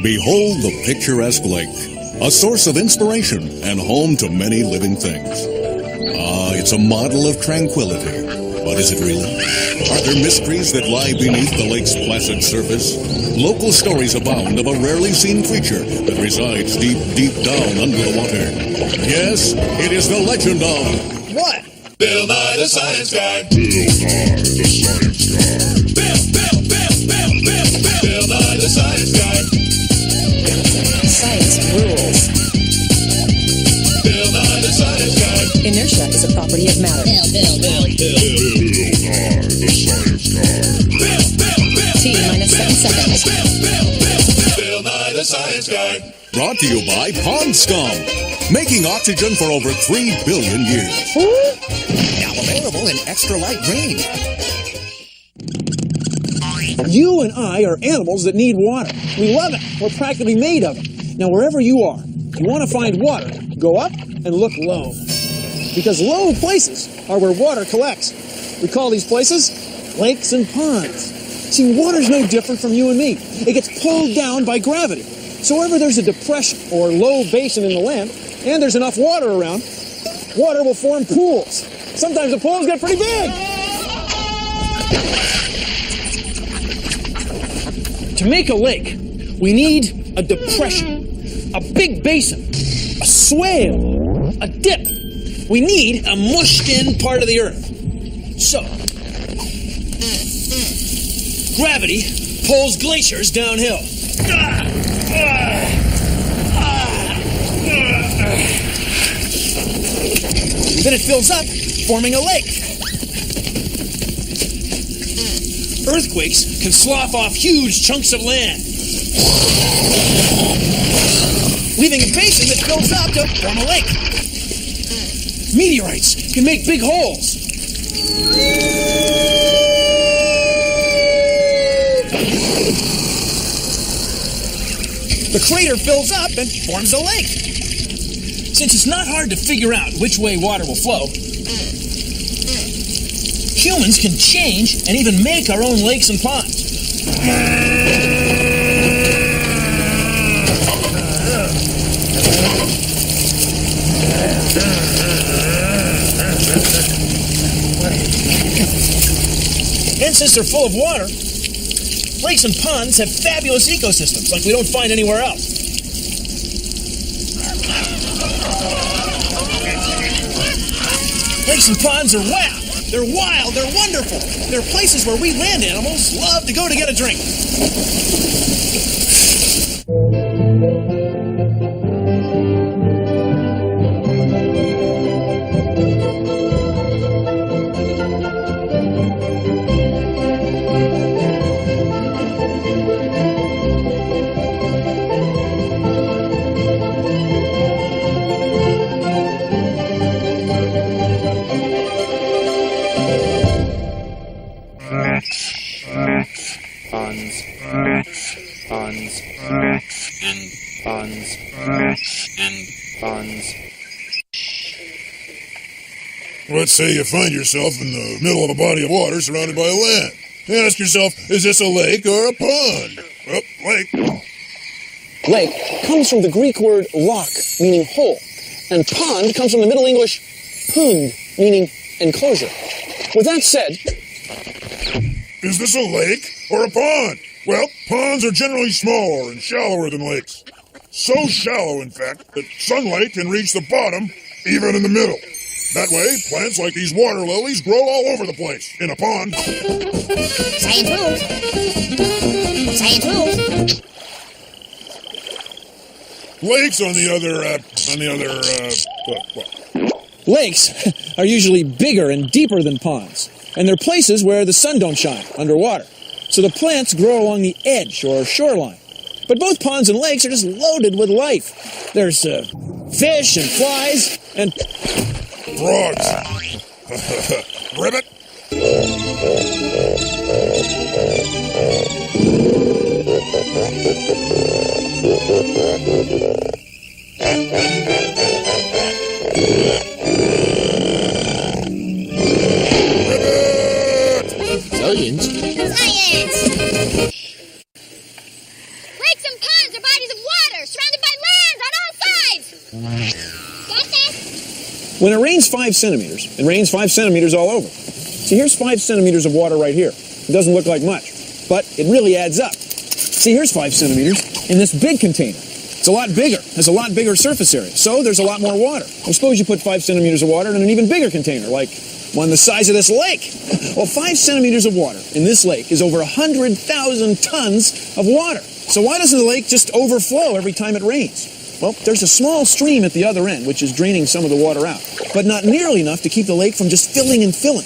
Behold the picturesque lake, a source of inspiration and home to many living things. It's a model of tranquility. But is it really? Are there mysteries that lie beneath the lake's placid surface? Local stories abound of a rarely seen creature that resides deep, deep down under the water. Yes, it is the legend of... What? Bill Nye the Science Guy. Bill Nye the Science Guy. Bill Nye the Science Guy. Science rules. Bill Nye the Science Guy. Inertia is a property of matter. Bill Nye the Science Guy. T minus 7 seconds. Bill Nye the Science Guy. Brought to you by Pond Scum, making oxygen for over 3 billion years. Now available in extra light green. You and I are animals that need water. We love it. We're practically made of it. Now, wherever you are, if you want to find water, go up and look low. Because low places are where water collects. We call these places lakes and ponds. See, water's no different from you and me. It gets pulled down by gravity. So wherever there's a depression or low basin in the land, and there's enough water around, water will form pools. Sometimes the pools get pretty big. To make a lake, we need a depression, a big basin, a swale, a dip. We need a mushed-in part of the earth. So, gravity pulls glaciers downhill. Then it fills up, forming a lake. Earthquakes can slough off huge chunks of land, leaving a basin that fills up to form a lake. Meteorites can make big holes. The crater fills up and forms a lake. Since it's not hard to figure out which way water will flow, humans can change and even make our own lakes and ponds. And since they're full of water, lakes and ponds have fabulous ecosystems like we don't find anywhere else. Lakes and ponds are wow. They're wild. They're wonderful. They're places where we land animals love to go to get a drink. Let's say you find yourself in the middle of a body of water surrounded by land. Ask yourself, is this a lake or a pond? Well, lake. Lake comes from the Greek word lak, meaning hole, and pond comes from the Middle English pund, meaning enclosure. With that said, Is this a lake or a pond? Well, ponds are generally smaller and shallower than lakes. So shallow, in fact, that sunlight can reach the bottom, even in the middle. That way, plants like these water lilies grow all over the place. In a pond. Science rules. Science rules. Lakes, on the other, lakes are usually bigger and deeper than ponds, and they're places where the sun don't shine, underwater. So the plants grow along the edge or shoreline. But both ponds and lakes are just loaded with life. There's fish and flies and... frogs. Ribbit. Science! Lakes and ponds are bodies When it rains 5 centimeters, it rains 5 centimeters all over. See, here's 5 centimeters of water right here. It doesn't look like much, but it really adds up. See, here's 5 centimeters in this big container. It's a lot bigger, has a lot bigger surface area, so there's a lot more water. Well, suppose you put 5 centimeters of water in an even bigger container, like one the size of this lake. Well, 5 centimeters of water in this lake is over 100,000 tons of water. So why doesn't the lake just overflow every time it rains? Well, there's a small stream at the other end, which is draining some of the water out, but not nearly enough to keep the lake from just filling and filling.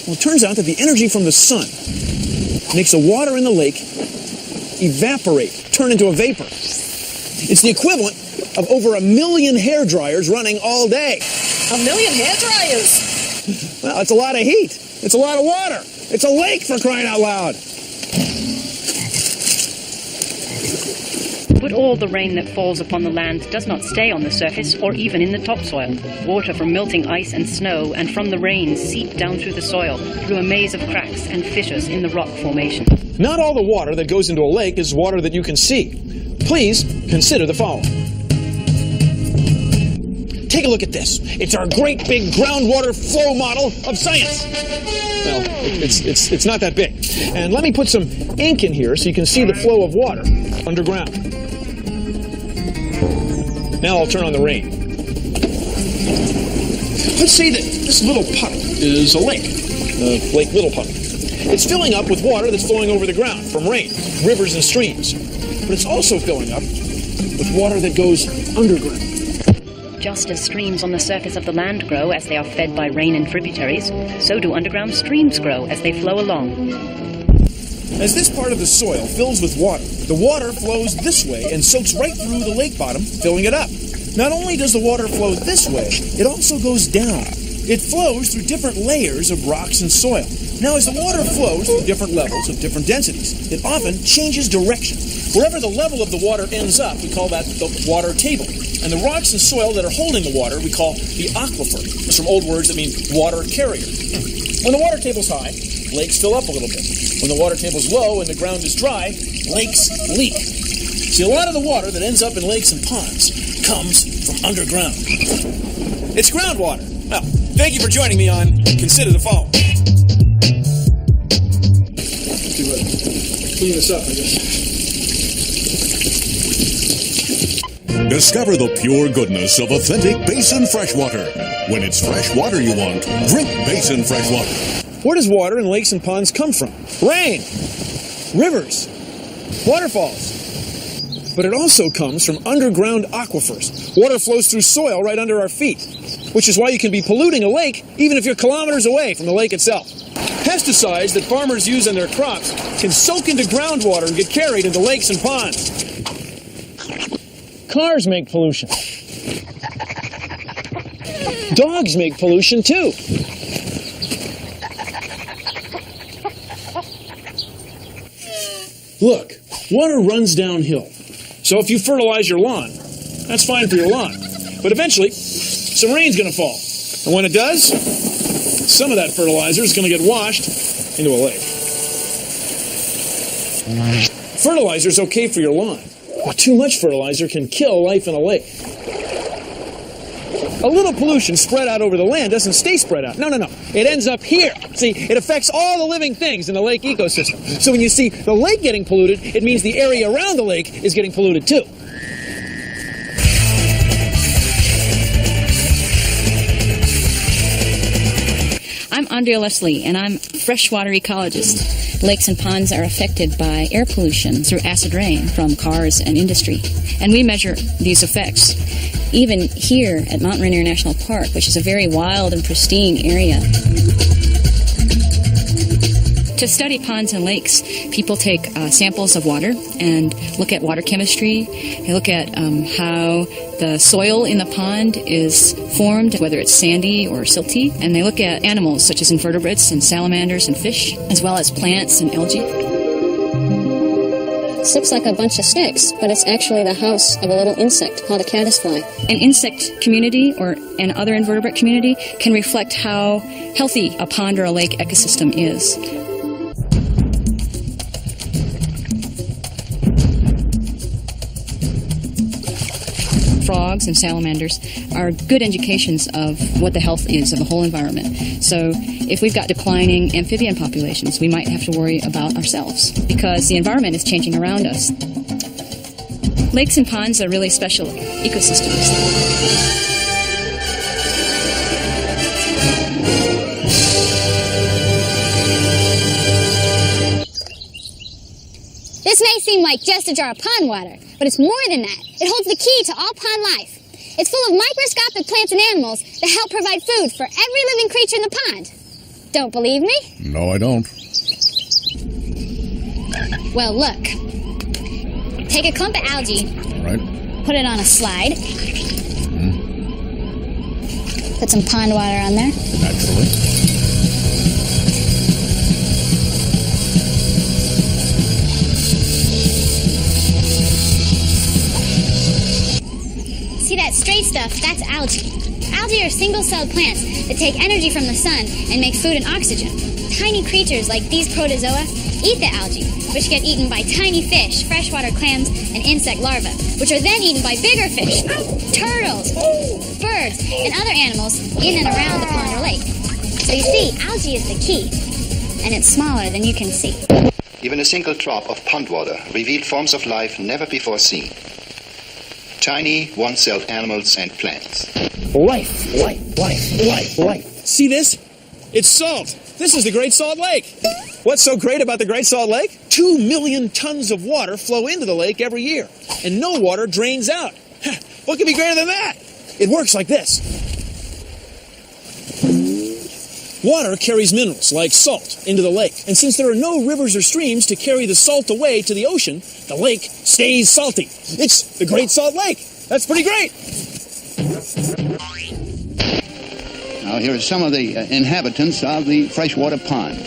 Well, it turns out that the energy from the sun makes the water in the lake evaporate, turn into a vapor. It's the equivalent of over 1 million hair dryers running all day. 1 million hair dryers! Well, it's a lot of heat. It's a lot of water. It's a lake, for crying out loud. But all the rain that falls upon the land does not stay on the surface or even in the topsoil. Water from melting ice and snow and from the rain seep down through the soil, through a maze of cracks and fissures in the rock formation. Not all the water that goes into a lake is water that you can see. Please consider the following. Take a look at this. It's our great big groundwater flow model of science. Well, it's not that big. And let me put some ink in here so you can see the flow of water underground. Now I'll turn on the rain. Let's say that this little puddle is a lake, Lake Little Puddle. It's filling up with water that's flowing over the ground from rain, rivers and streams. But it's also filling up with water that goes underground. Just as streams on the surface of the land grow as they are fed by rain and tributaries, so do underground streams grow as they flow along. As this part of the soil fills with water, the water flows this way and soaks right through the lake bottom, filling it up. Not only does the water flow this way, it also goes down. It flows through different layers of rocks and soil. Now, as the water flows through different levels of different densities, it often changes direction. Wherever the level of the water ends up, we call that the water table. And the rocks and soil that are holding the water, we call the aquifer. It's from old words that mean water carrier. When the water table's high, lakes fill up a little bit. When the water table's low and the ground is dry, lakes leak. See, a lot of the water that ends up in lakes and ponds comes from underground. It's groundwater. Now, thank you for joining me on Consider the Following. Clean this up, I guess. Discover the pure goodness of authentic Basin freshwater. When it's fresh water you want, drink Basin freshwater. Where does water in lakes and ponds come from? Rain, rivers, waterfalls. But it also comes from underground aquifers. Water flows through soil right under our feet, which is why you can be polluting a lake even if you're kilometers away from the lake itself. Pesticides that farmers use in their crops can soak into groundwater and get carried into lakes and ponds. Cars make pollution. Dogs make pollution too. Look, water runs downhill. So if you fertilize your lawn, that's fine for your lawn. But eventually, some rain's going to fall. And when it does, some of that fertilizer is going to get washed into a lake. Fertilizer's okay for your lawn. But too much fertilizer can kill life in a lake. A little pollution spread out over the land doesn't stay spread out. No. It ends up here. See, it affects all the living things in the lake ecosystem. So when you see the lake getting polluted, it means the area around the lake is getting polluted too. I'm Andrea Leslie, and I'm a freshwater ecologist. Lakes and ponds are affected by air pollution through acid rain from cars and industry, and we measure these effects. Even here at Mount Rainier National Park, which is a very wild and pristine area. To study ponds and lakes, people take samples of water and look at water chemistry. They look at how the soil in the pond is formed, whether it's sandy or silty. And they look at animals such as invertebrates and salamanders and fish, as well as plants and algae. This looks like a bunch of sticks, but it's actually the house of a little insect called a caddisfly. An insect community or an other invertebrate community can reflect how healthy a pond or a lake ecosystem is. frogs and salamanders are good indications of what the health is of the whole environment. So if we've got declining amphibian populations, we might have to worry about ourselves because the environment is changing around us. Lakes and ponds are really special ecosystems. This may seem like just a jar of pond water, but it's more than that. It holds the key to all pond life. It's full of microscopic plants and animals that help provide food for every living creature in the pond. Don't believe me? No, I don't. Well, look. Take a clump of algae, Right. put it on a slide, put some pond water on there. Naturally. See that straight stuff? That's algae. Algae are single-celled plants that take energy from the sun and make food and oxygen. Tiny creatures like these protozoa eat the algae, which get eaten by tiny fish, freshwater clams, and insect larvae, which are then eaten by bigger fish, turtles, birds, and other animals in and around the pond or lake. So you see, algae is the key, and it's smaller than you can see. Even a single drop of pond water revealed forms of life never before seen. Tiny, one-celled animals and plants. Life. See this? It's salt. This is the Great Salt Lake. What's so great about the Great Salt Lake? 2 million tons of water flow into the lake every year, and no water drains out. What could be greater than that? It works like this. Water carries minerals like salt into the lake, and since there are no rivers or streams to carry the salt away to the ocean, the lake stays salty. It's the Great Salt Lake. That's pretty great. Now, here are some of the inhabitants of the freshwater pond.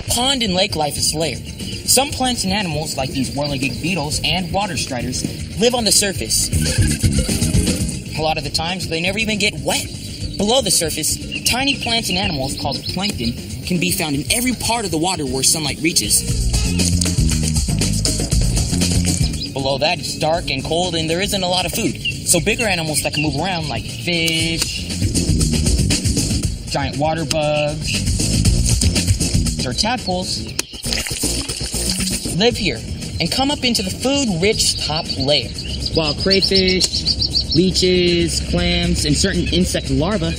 Pond and lake life is layered. Some plants and animals, like these whirligig beetles and water striders, live on the surface. A lot of the times, they never even get wet. Below the surface, tiny plants and animals called plankton can be found in every part of the water where sunlight reaches. Below that, it's dark and cold, and there isn't a lot of food. So bigger animals that can move around, like fish, giant water bugs, or tadpoles, live here and come up into the food-rich top layer, while crayfish, leeches, clams, and certain insect larvae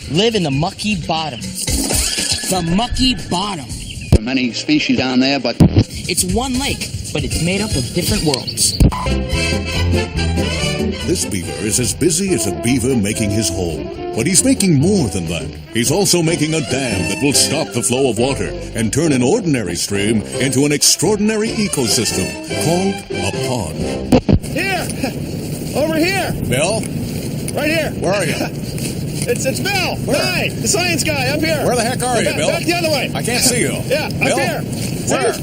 live in the mucky bottom. The mucky bottom. There are many species down there, but it's one lake, but it's made up of different worlds. This beaver is as busy as a beaver making his home. But he's making more than that. He's also making a dam that will stop the flow of water and turn an ordinary stream into an extraordinary ecosystem called a pond. Here! Over here! Bill? Right here! Where are you? It's Bill! Where? Hi! The science guy, up here! Where the heck are you, Bill? Back the other way! I can't see you. Yeah, Bill? up here! Where?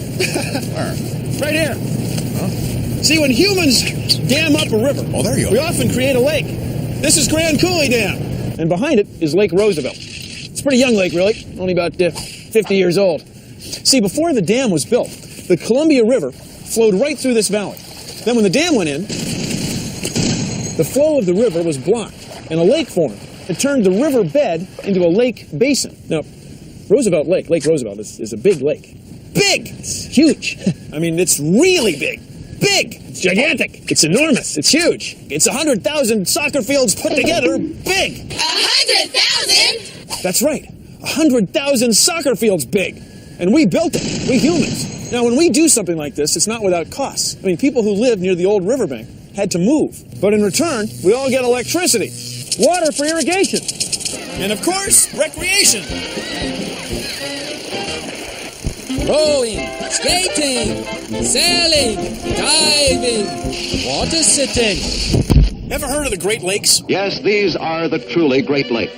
Where? Right here. Huh? See, when humans dam up a river, we often create a lake. This is Grand Coulee Dam. And behind it is Lake Roosevelt. It's a pretty young lake, really, only about 50 years old. See, before the dam was built, the Columbia River flowed right through this valley. Then when the dam went in, the flow of the river was blocked, and a lake formed. It turned the river bed into a lake basin. Now, Roosevelt Lake, Lake Roosevelt, is a big lake. Big! It's huge. I mean, it's really big. Big! It's gigantic. It's enormous. It's huge. It's 100,000 soccer fields put together. Big! 100,000? That's right. 100,000 soccer fields big. And we built it. We humans. Now, when we do something like this, it's not without costs. I mean, people who lived near the old riverbank had to move. But in return, we all get electricity, water for irrigation, and of course, recreation. Rowing, skating, sailing, diving, water sitting. Ever heard of the Great Lakes? yes, these are the truly Great Lakes.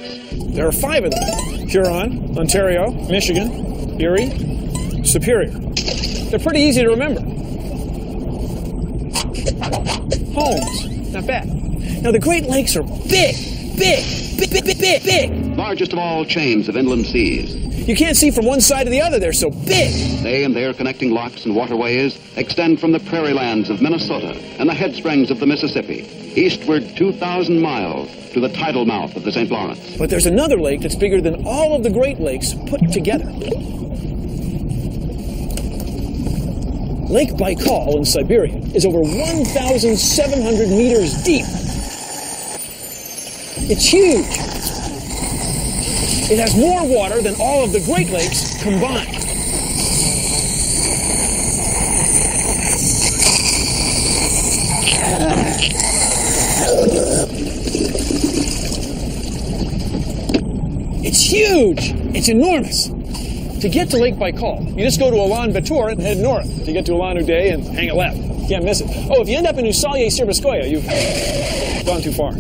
There are 5 of them. Huron, Ontario, Michigan, Erie, Superior. They're pretty easy to remember. Holmes, not bad. Now, the Great Lakes are big. Largest of all chains of inland seas. You can't see from one side to the other. They're so big. They and their connecting locks and waterways extend from the prairie lands of Minnesota and the headsprings of the Mississippi, eastward 2,000 miles to the tidal mouth of the St. Lawrence. But there's another lake that's bigger than all of the Great Lakes put together. Lake Baikal in Siberia is over 1,700 meters deep. It's huge. It has more water than all of the Great Lakes combined. It's huge. It's enormous. To get to Lake Baikal, you just go to Ulaanbaatar and head north to get to Ulan-Ude and hang a left. You can't miss it. Oh, if you end up in Usalye Sirskoye, you've gone too far.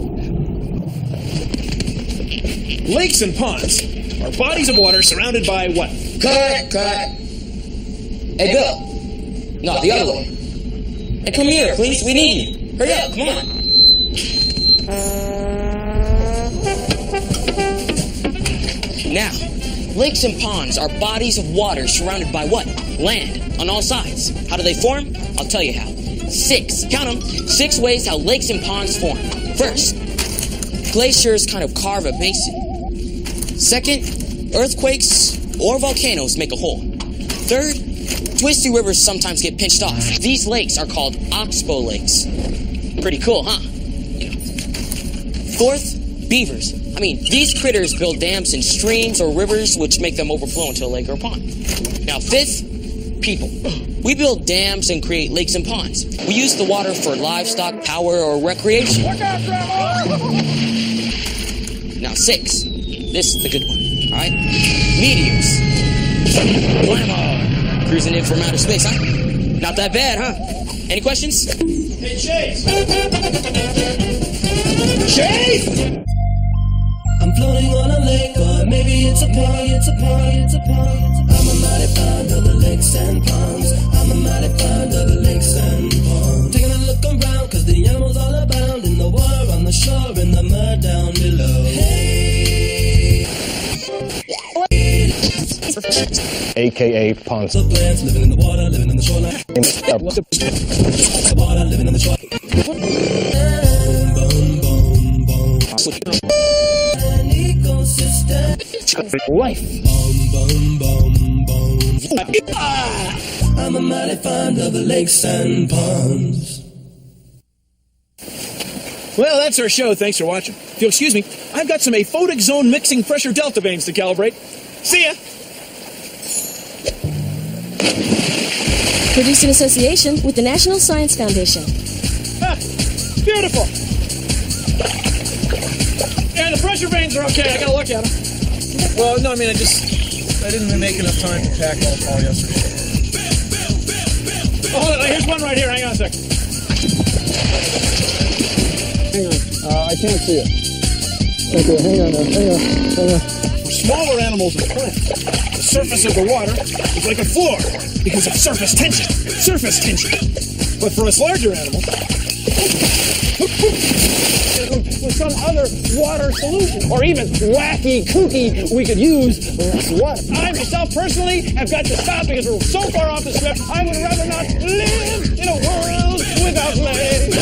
Lakes and ponds are bodies of water surrounded by what? Cut. Hey, Bill. No, the other way. Hey, come here, please. We need you. Hurry up, come on. Now, lakes and ponds are bodies of water surrounded by what? Land, on all sides. How do they form? I'll tell you how. 6, count them, 6 ways how lakes and ponds form. First, glaciers kind of carve a basin. Second, earthquakes or volcanoes make a hole. Third, twisty rivers sometimes get pinched off. These lakes are called oxbow lakes. Pretty cool, huh? Fourth, beavers. I mean, these critters build dams in streams or rivers which make them overflow into a lake or a pond. Now, fifth, people. We build dams and create lakes and ponds. We use the water for livestock, power, or recreation. Look out, Grandma! Now, 6. This is the good one, all right? Meteors. Blammo! Cruising in from outer space, huh? Not that bad, huh? Any questions? Hey, Chase! Chase! I'm floating on a lake, or maybe it's a pond, it's a pond, it's a pond. I'm a mighty fond of the lakes and ponds. I'm a mighty fond of the lakes and ponds. Taking a look around, cause the animals all abound in the water, on the shore, in the mud down below. Hey! AKA ponds. The plants living in the water, living in the shoreline. The water, living in the shore. An ecosystem. Life. I'm a mighty fond of the lakes and ponds. Well, that's our show. Thanks for watching. If you'll excuse me, I've got some aphotic zone mixing pressure delta vanes to calibrate. See ya! Produced in association with the National Science Foundation. Beautiful! And the pressure vanes are okay. I gotta look at them. Well, no, I mean, I didn't make enough time to pack all yesterday. Oh, hold on. Here's one right here. Hang on a second. Hang on. I can't see it. Okay, hang on. For smaller animals and plants, the surface of the water is like a floor because of surface tension. Surface tension. But for us larger animals, with some other water solution, or even wacky, kooky, we could use less water. I myself personally have got to stop because we're so far off the script. I would rather not live in a world without lakes.